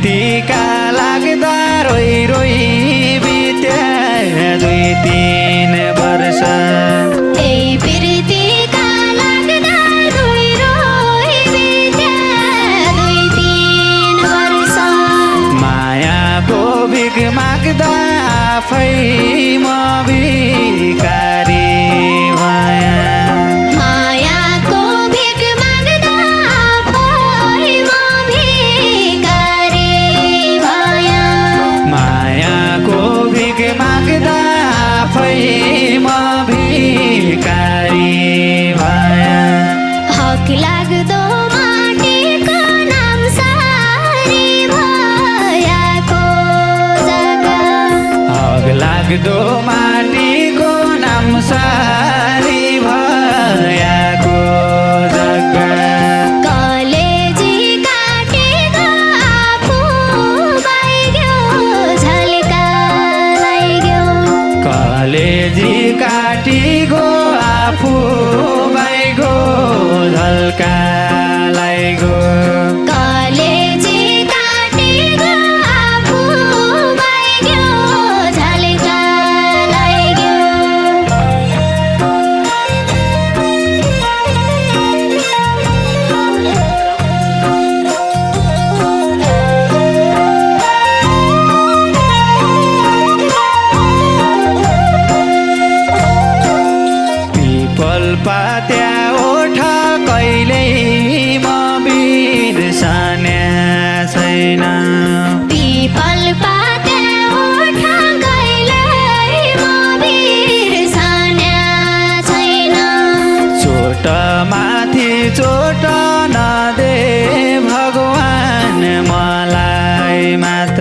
प्रीतिका लाग्दा रोइ रोइ बित्या 2-3 वर्ष प्रीतिका लाग्दा रोइ रोइ बित्या 2-3 वर्ष मायाको भिख माग्दा आफै म भिखारी भया मायाको भिख माग्दा आफै म भिखारी भया मायाको भिख माग्दा आफै म भिखारी भया हक लाग्दो माटीको नाम सारी भयाको जग्गा हक लाग्दो माटीको नाम सारी भयाको जग्गा कलेजी काटेको आफू बाइग्यो झल्का लाग्यो कलेजी काटीगो आफू बाइगो झल्का